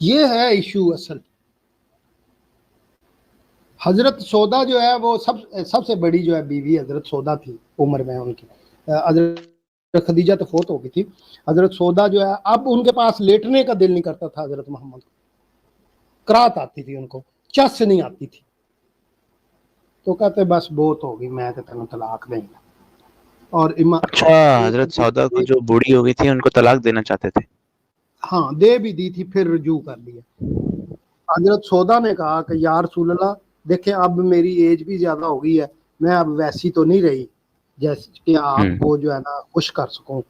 یہ ہے ایشو اصل. حضرت سودا جو ہے وہ سب سے بڑی جو ہے بیوی حضرت سودا تھی عمر میں ان کی. حضرت خدیجہ تو فوت ہو گئی تھی. حضرت سودا جو ہے اب ان کے پاس لیٹنے کا دل نہیں کرتا تھا حضرت محمد کو. کرات آتی تھی ان کو, چس نہیں آتی تھی. تو کہتے بس بہت ہوگی, میں تو تینوں طلاق دیں گا. اور اچھا, حضرت سودا کو جو بوڑھی ہو گئی تھی ان کو طلاق دینا چاہتے تھے. ہاں دے بھی دی تھی, پھر رجوع کر لیا. حضرت سودا نے کہا کہ یا رسول اللہ دیکھیں اب میری ایج بھی زیادہ ہو گئی ہے, میں اب ویسی تو نہیں رہی جیسے کہ آپ کو جو ہے نا خوش کر سکوں,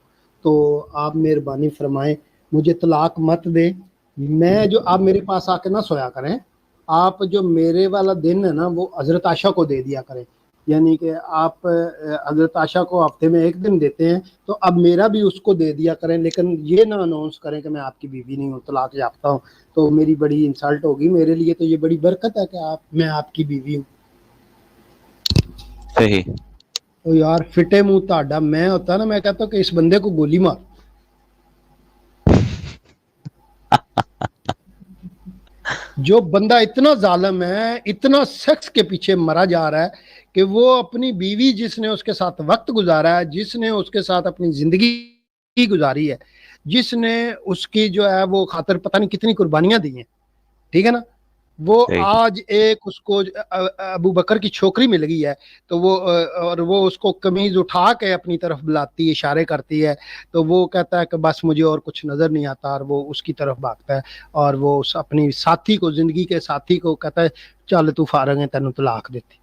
تو آپ مہربانی فرمائیں مجھے طلاق مت دیں. میں جو آپ میرے پاس آ کے نہ سویا کریں, آپ جو میرے والا دن ہے نا وہ حضرت عائشہ کو دے دیا کریں. یعنی کہ آپ حضرت عائشہ کو ہفتے میں ایک دن دیتے ہیں, تو اب میرا بھی اس کو دے دیا کریں, لیکن یہ نہ اناؤنس کریں کہ میں آپ کی بیوی نہیں ہوں, طلاق یافتہ ہوں, تو میری بڑی انسلٹ ہوگی. میرے لیے تو یہ بڑی برکت ہے کہ میں آپ کی بیوی ہوں. صحیح. تو یار فٹے منہ تاڈا میں ہوتا نا, میں کہتا ہوں کہ اس بندے کو گولی مار. جو بندہ اتنا ظالم ہے, اتنا سیکس کے پیچھے مرا جا رہا ہے کہ وہ اپنی بیوی جس نے اس کے ساتھ وقت گزارا ہے, جس نے اس کے ساتھ اپنی زندگی گزاری ہے, جس نے اس کی جو ہے وہ خاطر پتہ نہیں کتنی قربانیاں دی ہیں, ٹھیک ہے نا, وہ آج ایک اس کو ابو بکر کی چھوکری مل گئی ہے, تو وہ اس کو قمیض اٹھا کے اپنی طرف بلاتی ہے, اشارے کرتی ہے, تو وہ کہتا ہے کہ بس مجھے اور کچھ نظر نہیں آتا, اور وہ اس کی طرف بھاگتا ہے, اور وہ اپنی ساتھی کو, زندگی کے ساتھی کو کہتا ہے چل تو فارغ ہے, تینوں طلاق دیتی.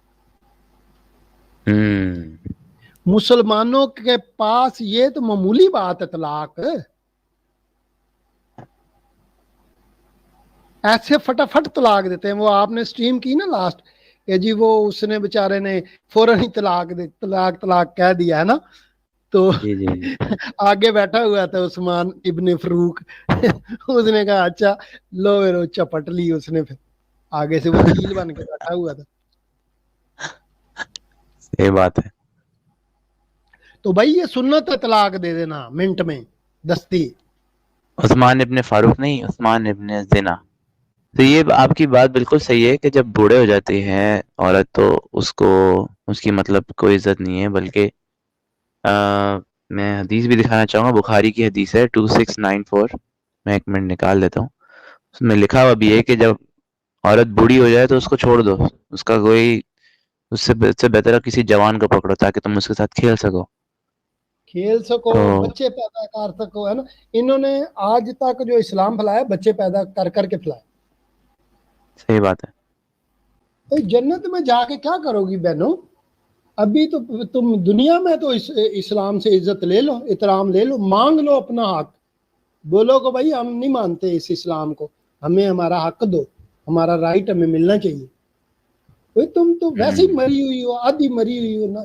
مسلمانوں کے پاس یہ تو معمولی بات ہے طلاق, ایسے فٹافٹ طلاق دیتے ہیں. وہ آپ نے سٹریم کی نا لاسٹ کہ جی وہ اس نے بیچارے نے فوراً ہی طلاق کہہ دیا ہے نا, تو آگے بیٹھا ہوا تھا عثمان ابن فروق, اس نے کہا اچھا لو میرو چپٹ لی اس نے, پھر آگے سے وکیل بن کے بیٹھا ہوا تھا. صحیح بات ہے. تو بھائی یہ سنت ہے طلاق دے دینا منٹ میں دستی. عثمان ابن فاروق نہیں, عثمان ابن زنا. تو یہ آپ کی بات بالکل صحیح ہے کہ جب بوڑھے ہو جاتی ہے عورت تو اس کی مطلب کوئی عزت نہیں ہے, بلکہ میں حدیث بھی دکھانا چاہوں گا. بخاری کی حدیث ہے 2694, میں ایک منٹ نکال دیتا ہوں. اس میں لکھا ہوا بھی ہے کہ جب عورت بوڑھی ہو جائے تو اس کو چھوڑ دو, اس کا کوئی اس سے بہتر کسی جوان کو پکڑو تاکہ تم اس کے ساتھ کھیل سکو, بچے پیدا کر سکو, ہے نا. انہوں نے آج تک جو اسلام پھیلایا بچے پیدا کر کے پھیلایا. صحیح بات ہے. جنت میں جا کے کیا کرو گی بہنوں؟ ابھی تو تم دنیا میں تو اسلام سے عزت لے لو, احترام لے لو, مانگ لو اپنا حق. بولو کہ بھائی ہم نہیں مانتے اس اسلام کو, ہمیں ہمارا حق دو, ہمارا رائٹ ہمیں ملنا چاہیے. تم تو ویسے ہی مری ہوئی ہو, آدھی مری ہوئی ہو نا,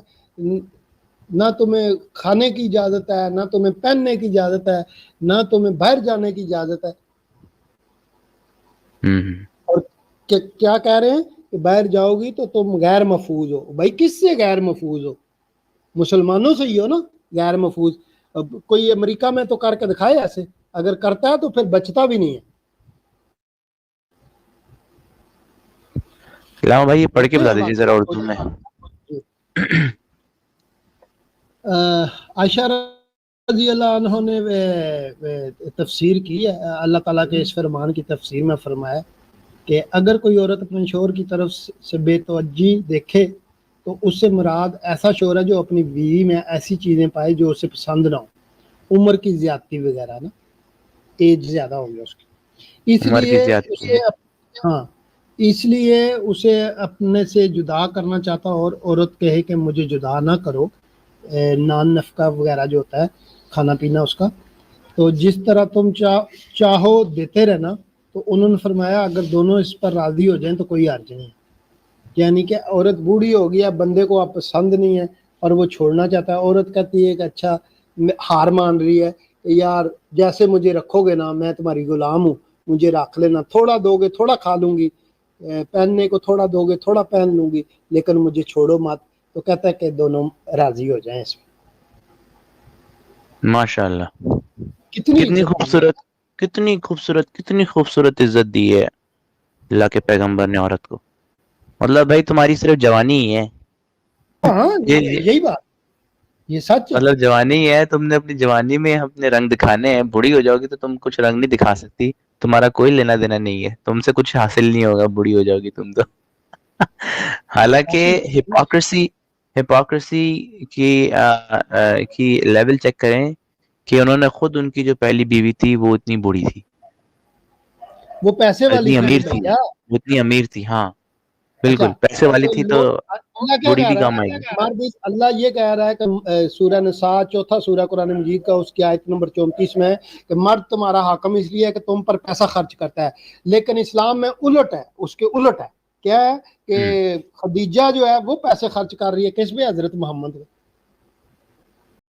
نہ تمہیں کھانے کی اجازت ہے, نہ تمہیں پہننے کی اجازت ہے, نہ تمہیں باہر جانے کی اجازت ہے. اور کیا کہہ رہے ہیں کہ باہر جاؤ گی تو تم غیر محفوظ ہو. بھائی کس سے غیر محفوظ ہو؟ مسلمانوں سے ہی ہو نا غیر محفوظ. کوئی امریکہ میں تو کر کے دکھائے ایسے, اگر کرتا ہے تو پھر بچتا بھی نہیں ہے. علامہ بھائی یہ پڑھ کے بتا دیجیے ذرا اردو میں. عائشہ رضی اللہ عنہ نے تفسیر کی ہے, اللہ تعالیٰ کے اس فرمان کی تفسیر میں فرمایا کہ اگر کوئی عورت اپنے شوہر کی طرف سے بے توجہی دیکھے تو اس سے مراد ایسا شوہر ہے جو اپنی بیوی میں ایسی چیزیں پائے جو اسے پسند نہ ہو. عمر کی زیادتی وغیرہ نا, ایج زیادہ ہو گیا اس کی, اس لیے اسے اپنے سے جدا کرنا چاہتا, اور عورت کہے کہ مجھے جدا نہ کرو, نان نفقہ وغیرہ جو ہوتا ہے کھانا پینا اس کا, تو جس طرح تم چاہو دیتے رہنا. تو انہوں نے فرمایا اگر دونوں اس پر راضی ہو جائیں تو کوئی حرج نہیں. یعنی کہ عورت بوڑھی ہو گئی ہے, بندے کو آپ پسند نہیں ہے اور وہ چھوڑنا چاہتا ہے. عورت کہتی ہے کہ اچھا ہار مان رہی ہے کہ یار جیسے مجھے رکھو گے نا میں تمہاری غلام ہوں, مجھے رکھ لینا, تھوڑا دو گے تھوڑا کھا لوں گی, پہننے کو تھوڑا دو گے تھوڑا پہن لوں گی, لیکن مجھے چھوڑو مت. تو کہتا ہے کہ دونوں راضی ہو جائیں اس میں. ماشاء اللہ, کتنی خوبصورت کتنی خوبصورت عزت دی ہے اللہ کے پیغمبر نے عورت کو. مطلب بھائی تمہاری صرف جوانی ہی ہے. ہاں یہی بات، یہ سچ ہے. مطلب جوانی ہی ہے، تم نے اپنی جوانی میں اپنے رنگ دکھانے ہیں. بوڑھی ہو جاؤ گی تو تم کچھ رنگ نہیں دکھا سکتی. تمہارا کوئی لینا دینا نہیں ہے، تم سے کچھ حاصل نہیں ہوگا. بوڑھی ہو جاؤ گی تم تو. حالانکہ ہپوکریسی کی لیول چیک کریں کہ انہوں نے خود ان کی جو پہلی بیوی تھی وہ اتنی بوڑھی تھی، وہ پیسے والی اتنی تھی امیر تھی، بھیا. وہ اتنی امیر تھی. ہاں اچھا بالکل پیسے والی تھی تو اللہ کیا بوڑھی کہہ بھی رہا کام ہے؟ آئے گی. مرد اللہ یہ کہہ رہا ہے کہ سورہ نساء 4 سورہ قرآن مجید کا اس کی آیت نمبر 34 میں کہ مرد تمہارا حاکم اس لیے ہے کہ تم پر پیسہ خرچ کرتا ہے. لیکن اسلام میں الٹ ہے، اس کے الٹ ہے. کیا ہے کہ خدیجہ جو ہے وہ پیسے خرچ کر رہی ہے کس پہ؟ حضرت محمد